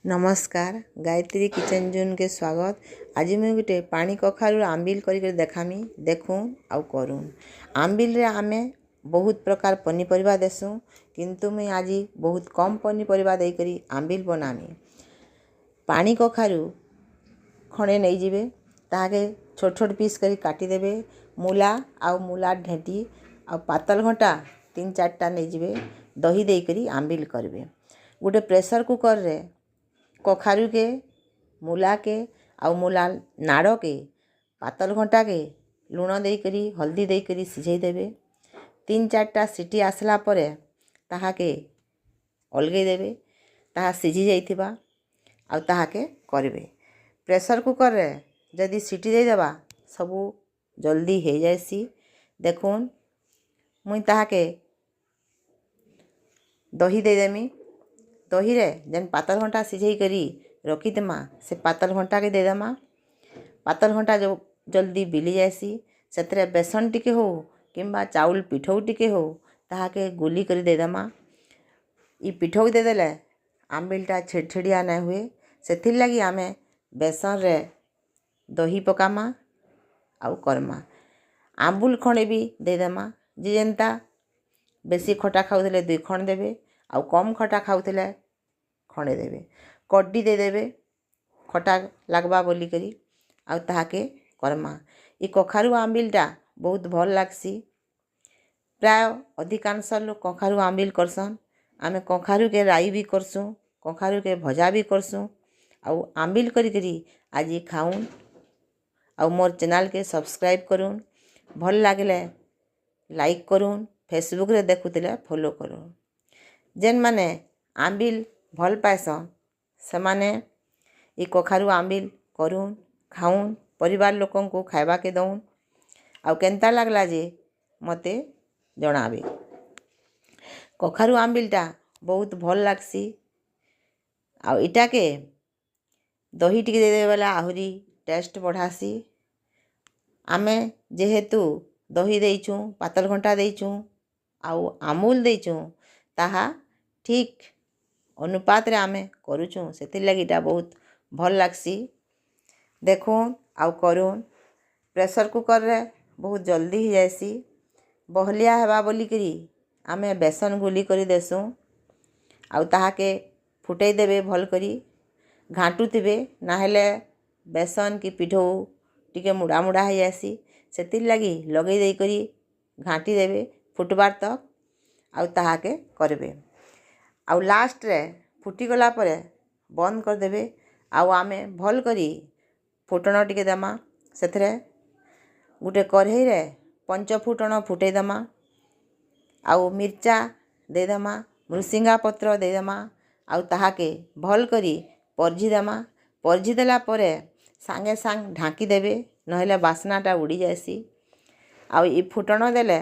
नमस्कार Gayatri kitchen zone के स्वागत। आज मुझे गोटे पानी कखारू आंबिल कर देखामी देखूँ आउ करूँ। आंबिल रे आमे बहुत प्रकार पनीपरिया देसुँ किंतु मुझे आज बहुत कम पनीपरिया देकरी आंबिल बनामी। पानी कखारू खणे नहीं जिबे ताके छोट छोट पीस करी काटी देबे। मूला आउ मूला ढेंटी आउ पातल घंटा 3-4टा नहीं जिबे। दही देकरी आंबिल करबे। गोटे प्रेशर कुकर रे कखारू के मूला के आउ मूला नाड़ के पातल घंटा के लुण देकरी हल्दी देकरी सिझाई देबे। 3-4टा सीटी आसला परे ताहाके अलगै देबे। ताहा सिझी जाइथिबा आउ ताहाके करबे। प्रेशर कुकर रे जदि सीटी दे देबा सबू जल्दी हो जाएसी। देखुन मुई ताहाके दही दे देमी। दही रे जेन पातल घंटा सिझाई करी रखीदेमा से पातल घंटा के दे देमा। पातल घंटा जो जल्दी बिली जाएसी से बेसन टिके हो किंबा चाउल पिठौ टिके हो ताहाके गुली कर दे देमा। ई पिठौ दे देले आंबिलटा छेड़छेड़िया नहीं हुए। से लगी आमे बेसन रे दही पकामा आउ करमा। आंबुल खंडे भी दे देमा। जे जेनता बेसी खटा खाऊले 2 खंड देबे आउ कम खटा खाऊले खंडे देबे। कड्डी दे देबे खटा लगवा बोली करी आउ ताहाके करमा। ई कखारू आंबिलटा बहुत भल लागसी। प्राय अधिकांश लोग कखारू आंबिल करसन। आमे कखारू के राई भी करसुँ, कखारू के भजा भी करसुँ आउ आंबिल करी आज खाऊन। आउ मोर चैनल के सब्सक्राइब करूँ। भल लागले लाइक करूँ। फेसबुक रे देखुतिले फॉलो करूँ। जेन माने आंबिल भल पाएसन से माने ई कखारू आंबिल करूँ खाऊँ। परिवार लोकन को खाइबा के दऊँ आउ केंता लागला जे मते जणाबे। कखारू आंबिलटा बहुत भल लागसी। आउ इटा के दही टिके दे दे वाला आहुरी टेस्ट बढ़ासी। आमे जेहेतु दही देइछुँ पातल घंटा देइछुँ आउ आमूल देइछुँ ताहा ठीक अनुपात रे आमे करूछुँ। से लगी बहुत भल लागसी। देखुन आउ करूँ। प्रेशर कुकर रे बहुत जल्दी हो जाएसी। बहलिया हेबा बोली करी आमे बेसन गुली करी देसुँ आउ ताहाके फुटई देबे भल करी घाटू थिबे ना हेले बेसन की पिठौ टिके मुड़ा मुड़ा हो जाएसी। से लगी लगई दे करी घाटी देबे फुटबार तक आउ ताहाके करबे। आउ लास्ट रे फुटी गला परे बंद कर देबे। आउ आमे भल करी फुटण टिके देमा। सेथरे गुटे कढ़ई रे 5 फुटण फुटई देमा आउ मिर्चा दे देमा मृसिंगा पत्र दे देमा आउ ताहाके भल करी परझी देमा। परझी देला परे सांगे सांग ढांकी देबे नहेले बास्नाटा उड़ी जाएसी। आउ ई फुटण देले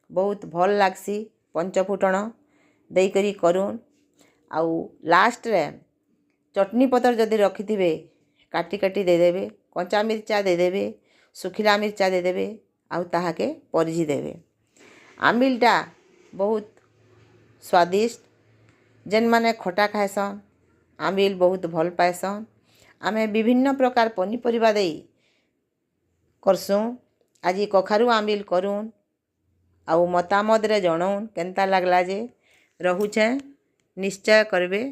बहुत भल लागसी। 5 फुटण देई करी करूँ। आउ लास्ट रे चटनी पतर जदि रखिथिबे काटी काटी दे देबे। कंचा मिर्चा दे देबे सुखिला मिर्चा दे देबे आउ ताहाके परझी देबे। आंबिलटा बहुत स्वादिष्ट। जेन माने खटा खाएसन आंबिल बहुत भल पाएसन। आमे विभिन्न प्रकार पनीपरिया देई करसुँ। आज कखारू आंबिल करूँ आउ मतामत रे जणाउन केंता लागला जे। रहुछे निश्चय करबे।